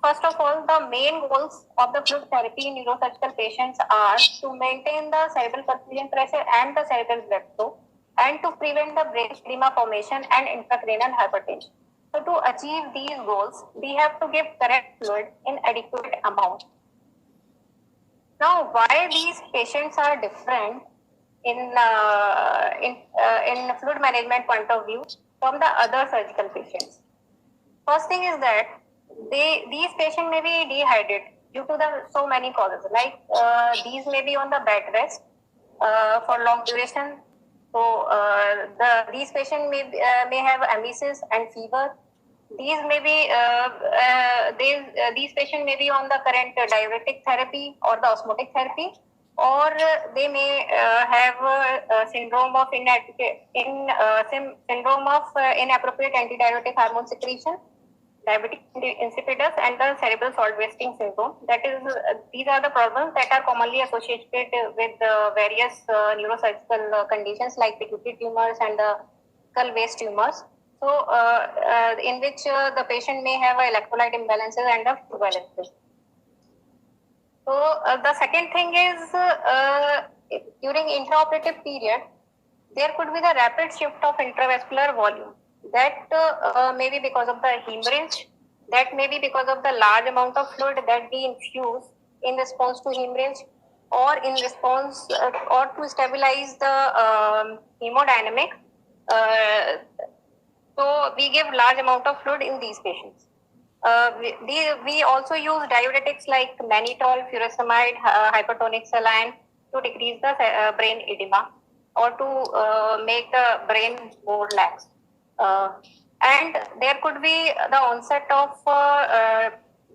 first of all, the main goals of the fluid therapy in neurosurgical patients are to maintain the cerebral perfusion pressure and the cerebral blood flow, and to prevent the brain edema formation and intracranial hypertension. So to achieve these goals, we have to give correct fluid in adequate amount. Now, why these patients are different in fluid management point of view from the other surgical patients? First thing is that these patients may be dehydrated due to the so many causes. Like these may be on the bed rest for long duration. So these patients may have emesis and fever. These may be these patients may be on the current diuretic therapy or the osmotic therapy, or they may have syndrome of inappropriate antidiuretic hormone secretion, diabetic insipidus, and the cerebral salt wasting syndrome. That is, these are the problems that are commonly associated with various neurosurgical conditions like pituitary tumors and the skull base tumors. So, in which the patient may have electrolyte imbalances and fluid balances. So, the second thing is during intraoperative period, there could be the rapid shift of intravascular volume. That may be because of the hemorrhage, that may be because of the large amount of fluid that we infuse in response to hemorrhage, or in response or to stabilize the hemodynamic. So we give large amount of fluid in these patients. We also use diuretics like mannitol, furosemide, hypertonic saline to decrease the brain edema or to make the brain more lax. And there could be the onset of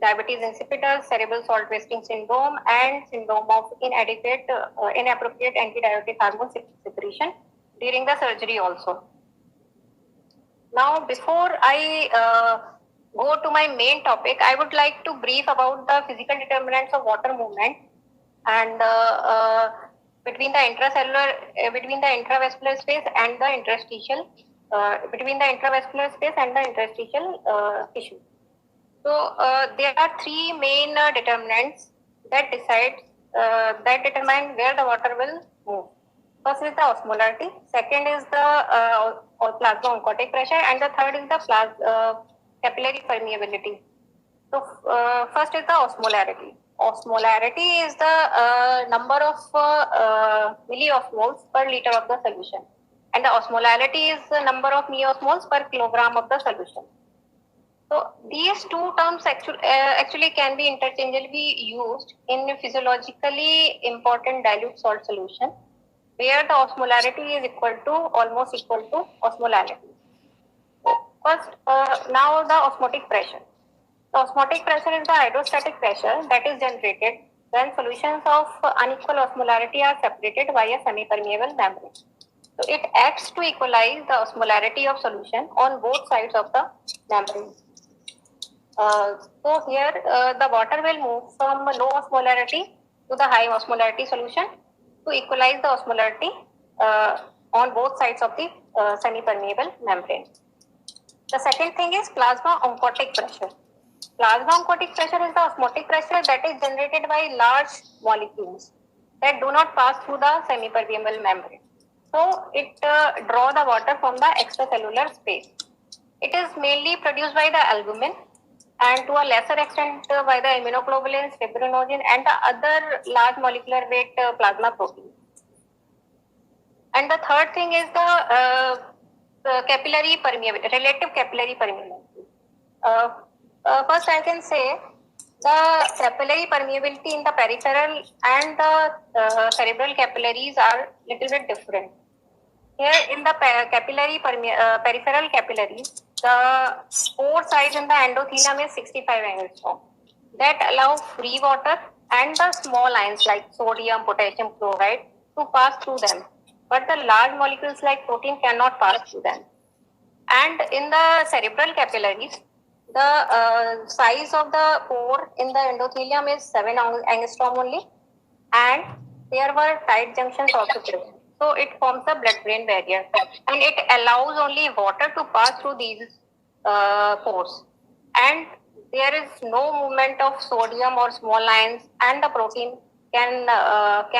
diabetes insipidus, cerebral salt wasting syndrome, and syndrome of inappropriate antidiuretic hormone secretion during the surgery also. Now, before I go to my main topic, I would like to brief about the physical determinants of water movement and between the intravascular space and the interstitial, tissue. So there are three main determinants that determine where the water will move. First is the osmolarity, second is the plasma-oncotic pressure, and the third is the capillary permeability. So first is the osmolarity. Osmolarity is the number of milliosmoles per liter of the solution, and the osmolality is the number of milliosmoles per kilogram of the solution. So these two terms actually can be interchangeably used in physiologically important dilute salt solution, where the osmolarity is almost equal to osmolality. First, now the osmotic pressure. The osmotic pressure is the hydrostatic pressure that is generated when solutions of unequal osmolarity are separated by a semi-permeable membrane. So it acts to equalize the osmolarity of solution on both sides of the membrane. So here the water will move from low osmolarity to the high osmolarity solution to equalize the osmolarity on both sides of the semi-permeable membrane. The second thing is plasma-oncotic pressure. Plasma-oncotic pressure is the osmotic pressure that is generated by large molecules that do not pass through the semi-permeable membrane. So it draws the water from the extracellular space. It is mainly produced by the albumin and to a lesser extent by the immunoglobulins, fibrinogen, and the other large molecular weight plasma proteins. And the third thing is the capillary permeability, relative capillary permeability. First, I can say the capillary permeability in the peripheral and the cerebral capillaries are little bit different. Here in the peripheral capillaries, the pore size in the endothelium is 65 angstrom. That allow free water and the small ions like sodium, potassium chloride to pass through them. But the large molecules like protein cannot pass through them. And in the cerebral capillaries, the size of the pore in the endothelium is 7 angstrom only, and there were tight junctions also present. So it forms the blood-brain barrier, and it allows only water to pass through these pores. And there is no movement of sodium or small ions, and the protein can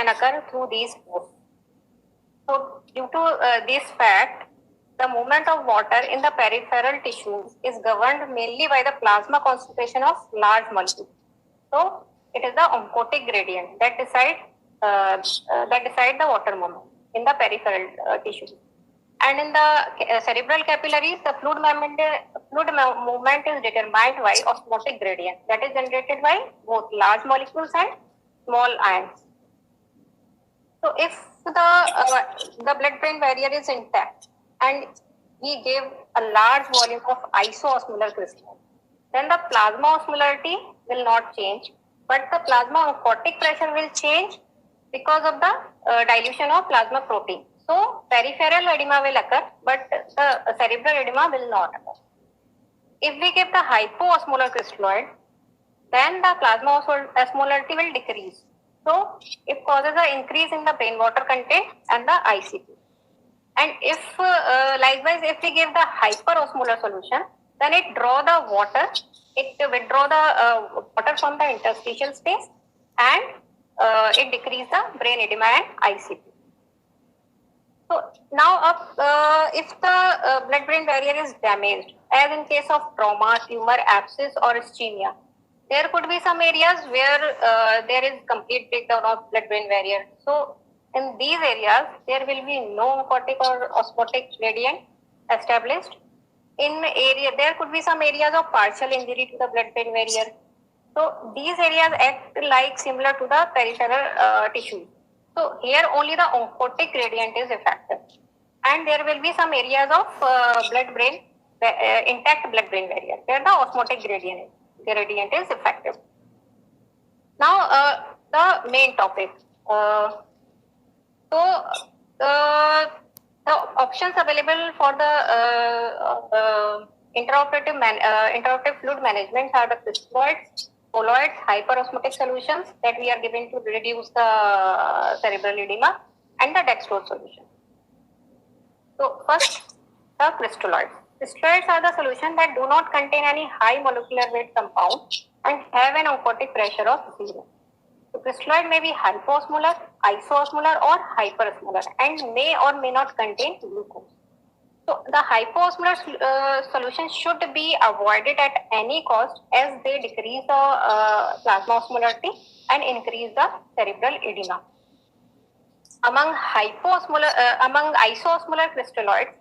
occur through these pores. So due to this fact, the movement of water in the peripheral tissues is governed mainly by the plasma concentration of large molecules. So it is the oncotic gradient that decide the water movement in the peripheral tissues. And in the cerebral capillaries, the fluid movement is determined by osmotic gradient that is generated by both large molecules and small ions. So if the blood-brain barrier is intact and we give a large volume of isoosmolar crystal, then the plasma osmolarity will not change, but the plasma oncotic pressure will change because of the dilution of plasma protein. So peripheral edema will occur, but the cerebral edema will not occur. If we give the hypoosmolar crystalloid, then the plasma osmolarity will decrease. So it causes an increase in the brain water content and the ICP. And if likewise, if we give the hyperosmolar solution, then it withdraw the water from the interstitial space, and it decrease the brain edema and ICP. So now if the blood-brain barrier is damaged, as in case of trauma, tumor, abscess or ischemia, there could be some areas where there is complete breakdown of blood-brain barrier. So in these areas, there will be no oncotic or osmotic gradient established. There could be some areas of partial injury to the blood-brain barrier. So these areas act like similar to the peripheral tissue. So here only the oncotic gradient is effective, and there will be some areas of intact blood-brain barrier where the osmotic gradient is effective. Now the main topic. The options available for the intraoperative fluid management are the crystalloids, colloids, hyperosmotic solutions that we are giving to reduce the cerebral edema, and the dextrose solution. So first, the crystalloids. Crystalloids are the solution that do not contain any high molecular weight compound and have an oncotic pressure of 0. So crystalloid may be hypoosmolar, isoosmolar or hyperosmolar and may or may not contain glucose. So the hypoosmolar solution should be avoided at any cost, as they decrease the plasma osmolarity and increase the cerebral edema. Among isoosmolar crystalloids,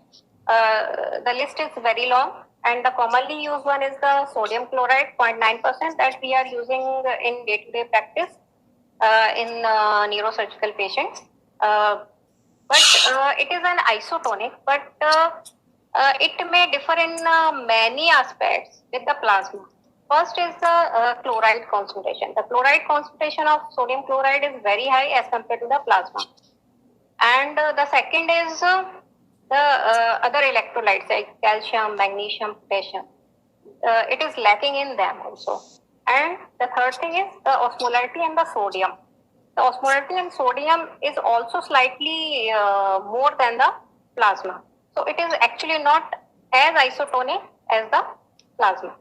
the list is very long, and the commonly used one is the sodium chloride 0.9% that we are using in day-to-day practice in neurosurgical patients. But it is an isotonic, but it may differ in many aspects with the plasma. First is the chloride concentration. The chloride concentration of sodium chloride is very high as compared to the plasma. And the second is the other electrolytes like calcium, magnesium, potassium. It is lacking in them also. And the third thing is the osmolarity and the sodium. The osmolarity and sodium is also slightly more than the plasma. So it is actually not as isotonic as the plasma.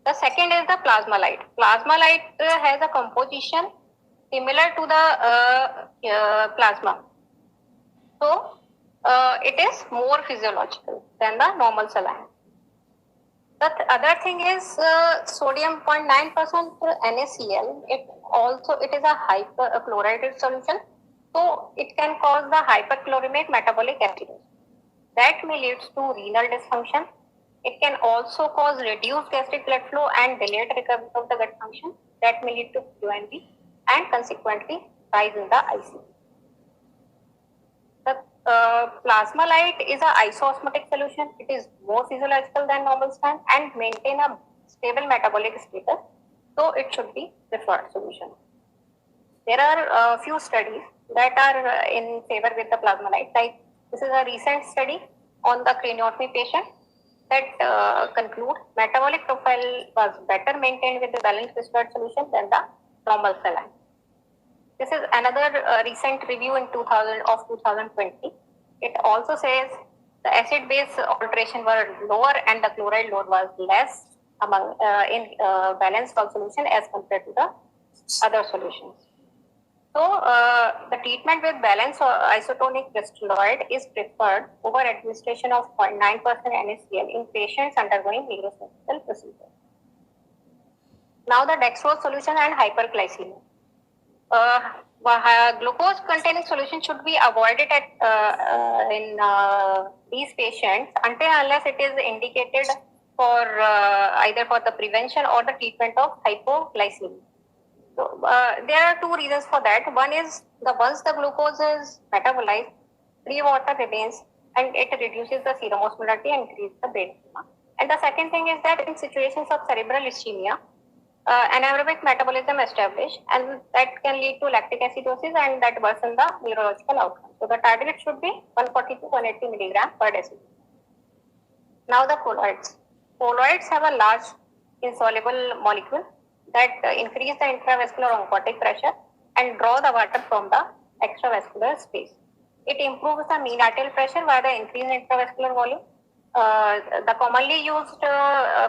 The second is the plasma light. Plasma light has a composition similar to the plasma. So it is more physiological than the normal saline. The other thing is sodium 0.9% NaCl. It is a hyperchloride solution, so it can cause the hyperchloremic metabolic acidosis. That may lead to renal dysfunction. It can also cause reduced gastric blood flow and delayed recovery of the gut function. That may lead to QNV and consequently rise in the ICU. The plasma light is an isoosmotic solution. It is more physiological than normal saline and maintain a stable metabolic status, so it should be preferred solution. There are a few studies that are in favor with the plasma light. Like this is a recent study on the craniotomy patient that conclude metabolic profile was better maintained with the balanced crystalloid solution than the normal saline. This is another recent review in 2020. It also says the acid-base alteration were lower and the chloride load was less among in balanced salt solution as compared to the other solutions. So the treatment with balanced isotonic crystalloid is preferred over administration of 0.9% NaCl in patients undergoing neurosurgical procedure. Now the dextrose solution and hyperglycemia. Glucose containing solution should be avoided in these patients until unless it is indicated for either for the prevention or the treatment of hypoglycemia. So there are two reasons for that. One is once the glucose is metabolized, free water remains and it reduces the serum osmolarity and increases the brain edema. And the second thing is that in situations of cerebral ischemia, anaerobic metabolism established, and that can lead to lactic acidosis and that worsen the neurological outcome. So the target should be 140 to 180 milligram per deciliter. Now the colloids. Colloids have a large insoluble molecule that increase the intravascular oncotic pressure and draw the water from the extravascular space. It improves the mean arterial pressure via the increased intravascular volume. The commonly used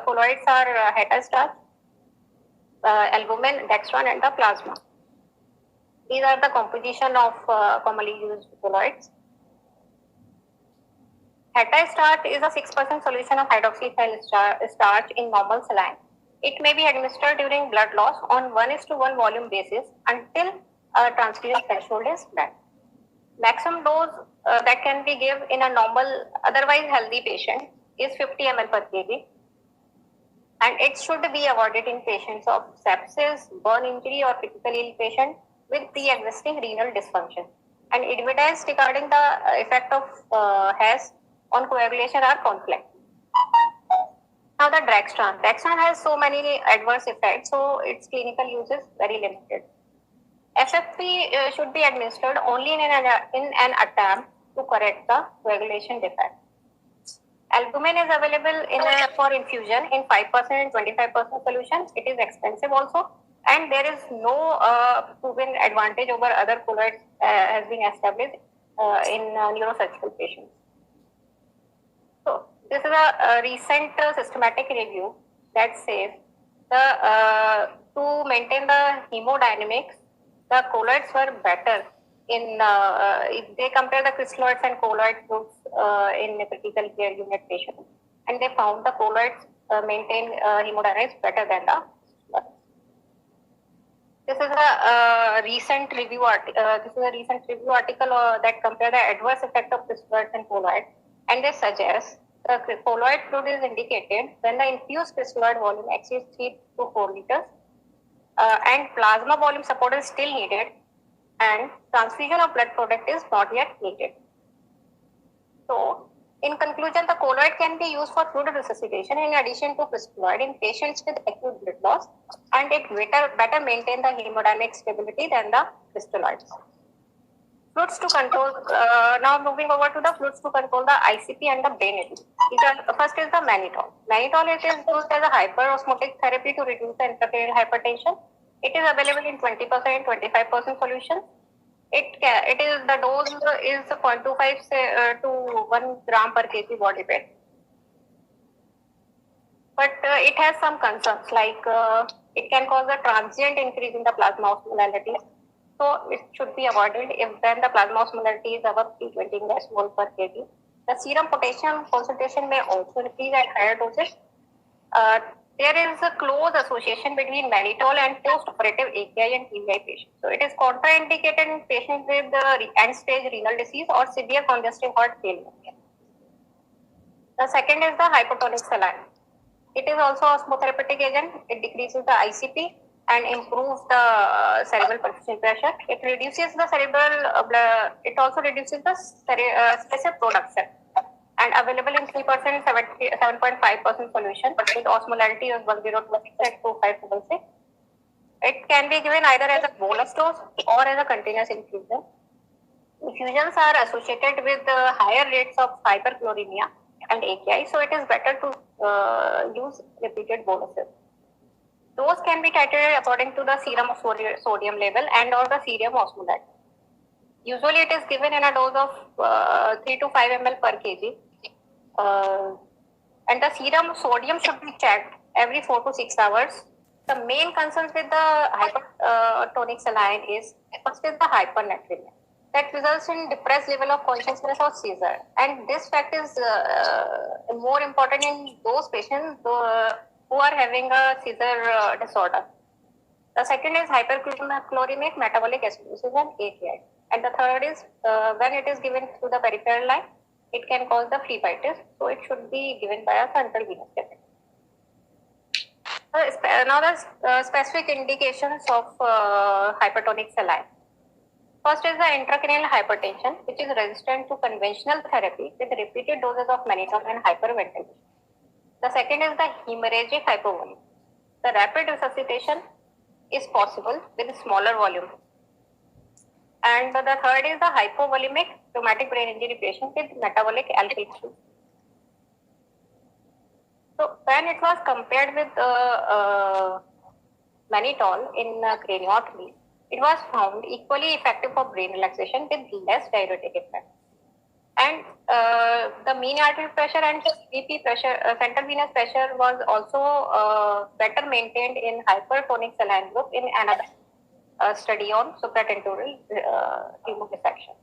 colloids are hetastarch, albumin, dextran, and the plasma. These are the composition of commonly used colloids. Hetastarch is a 6% solution of hydroxyethyl starch in normal saline. It may be administered during blood loss on 1:1 volume basis until a transfusion threshold is met. Maximum dose that can be given in a normal, otherwise healthy patient is 50 ml per kg. And it should be avoided in patients of sepsis, burn injury, or critically ill patient with pre-existing renal dysfunction. And evidence regarding the effect of HAS on coagulation are conflict. Now the Dextran. Dextran has so many adverse effects, so its clinical use is very limited. FFP should be administered only in an attempt to correct the coagulation defect. Albumin is available for infusion in 5% and 25% solution. It is expensive also, and there is no proven advantage over other colloids has been established in neurosurgical patients. So this is a recent systematic review that says to maintain the hemodynamics, the colloids were better in if they compare the crystalloids and colloid groups in a critical care unit patient, and they found the colloids maintain hemodynamics better than the crystalloids. This is a recent review article. That compare the adverse effect of crystalloids and colloids, and they suggest the colloid fluid is indicated when the infused crystalloid volume exceeds 3 to 4 liters, and plasma volume support is still needed, and transfusion of blood product is not yet needed. So, in conclusion, the colloid can be used for fluid resuscitation in addition to crystalloid in patients with acute blood loss, and it better maintain the hemodynamic stability than the crystalloids. Fluids to control, now moving over to the fluids to control the ICP and the brain edema. First is the mannitol. Mannitol is used as a hyperosmotic therapy to reduce the intracranial hypertension. It is available in 20%, 25% solution. It is the dose is 0.25 to 1 gram per kg body weight. But it has some concerns like it can cause a transient increase in the plasma osmolality. So it should be avoided if then the plasma osmolarity is above 320 mol per kg. The serum potassium concentration may also increase at higher doses. There is a close association between mannitol and post-operative AKI and TBI patients. So it is contraindicated in patients with end-stage renal disease or severe congestive heart failure. The second is the hypotonic saline. It is also a osmotherapeutic agent. It decreases the ICP and improves the cerebral perfusion pressure. It reduces the cerebral blood. It also reduces the specific production. And available in 3%, 7.5% solution with osmolarity of 1026 and 2566. It can be given either as a bolus dose or as a continuous infusion. Infusions are associated with higher rates of hyperchloremia and AKI, so it is better to use repeated boluses. Those can be titrated according to the serum sodium level and or the serum osmolarity. Usually it is given in a dose of 3 to 5 ml per kg. And the serum sodium should be checked every 4 to 6 hours. The main concerns with the hypertonic saline is first is the hypernatremia that results in depressed level of consciousness or seizure, and this fact is more important in those patients who are having a seizure disorder. The second is hyperchloremic metabolic acidosis and AKI. And the third is when it is given through the peripheral line, it can cause the phlebitis. So it should be given by a central venous catheter. Now the specific indications of hypertonic saline. First is the intracranial hypertension, which is resistant to conventional therapy with repeated doses of mannitol and hyperventilation. The second is the hemorrhagic hypovolemia. The rapid resuscitation is possible with smaller volume. And the third is the hypovolemic traumatic brain injury patient with metabolic alkali. So when it was compared with mannitol in craniotomy, it was found equally effective for brain relaxation with less diuretic effect. And the mean arterial pressure and CVP pressure, central venous pressure was also better maintained in hypertonic saline group in another study on supratentorial hemodissection.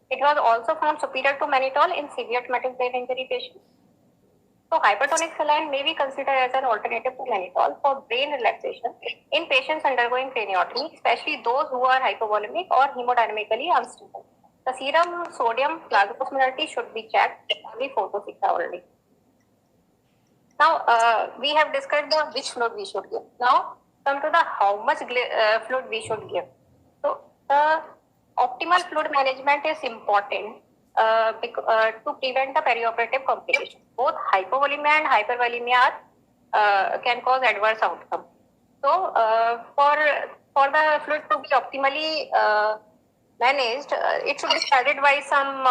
It was also found superior to mannitol in severe traumatic brain injury patients. So hypertonic saline may be considered as an alternative to mannitol for brain relaxation in patients undergoing craniotomy, especially those who are hypovolemic or hemodynamically unstable. The serum sodium plasma osmolarity should be checked every 4 to 6 hours. Now we have discussed the which fluid we should give. Now come to the how much fluid we should give. So the optimal fluid management is important to prevent the perioperative complications. Both hypovolemia and hypervolemia can cause adverse outcome. So for the fluid to be optimally managed, it should be guided by some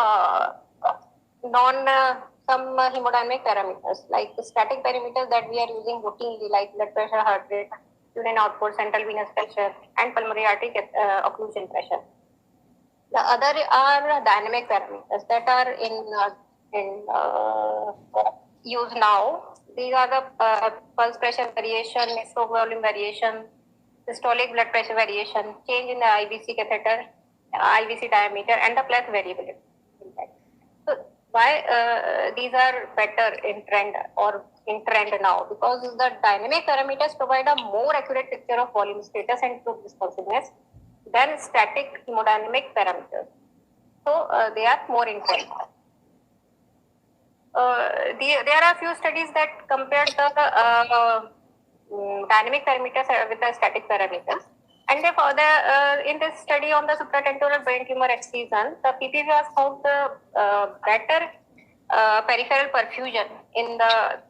some hemodynamic parameters like static parameters that we are using routinely, like blood pressure, heart rate, urine output, central venous pressure, and pulmonary artery occlusion pressure. The other are dynamic parameters that are in use now. These are the pulse pressure variation, stroke volume variation, systolic blood pressure variation, change in the IVC catheter, IVC diameter, and the pleth variability. So why these are better in trend now? Because the dynamic parameters provide a more accurate picture of volume status and fluid responsiveness than static hemodynamic parameters. So they are more in trend. There are a few studies that compared the dynamic parameters with the static parameters. And therefore, in this study on the supratentorial brain tumor excision, the PPV was found better peripheral perfusion. In the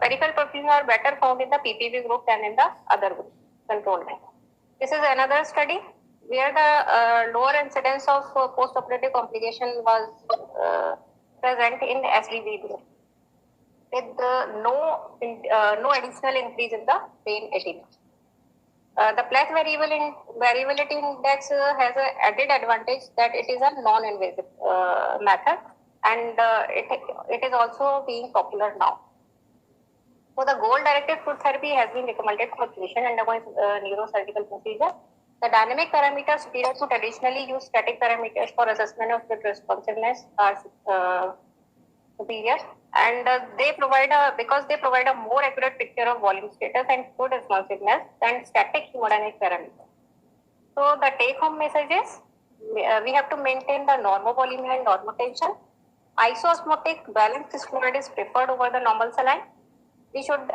peripheral perfusion are better found in the PPV group than in the other group, control group. This is another study where the lower incidence of post-operative complication was present in the SDV group, with no additional increase in the brain edema. The pleth variability index has an added advantage that it is a non-invasive method, and it is also being popular now. So the goal-directed fluid therapy has been recommended for patient undergoing neurosurgical procedure. The dynamic parameters superior to traditionally used static parameters for assessment of fluid responsiveness are superior, and because they provide a more accurate picture of volume status and fluid responsiveness than static hemodynamic parameters. So the take-home message is we have to maintain the normovolemia and normotension. Isoosmotic balanced fluid is preferred over the normal saline. We should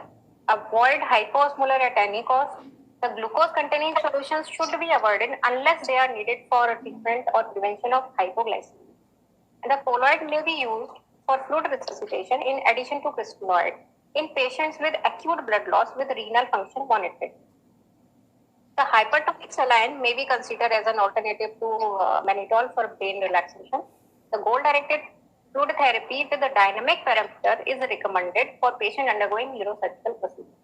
avoid hypoosmolar at any cost. The glucose-containing solutions should be avoided unless they are needed for treatment or prevention of hypoglycemia. And the colloid may be used for fluid resuscitation in addition to crystalloid in patients with acute blood loss with renal function monitored. The hypertonic saline may be considered as an alternative to mannitol for brain relaxation. The goal-directed fluid therapy with the dynamic parameter is recommended for patient undergoing neurosurgical procedure.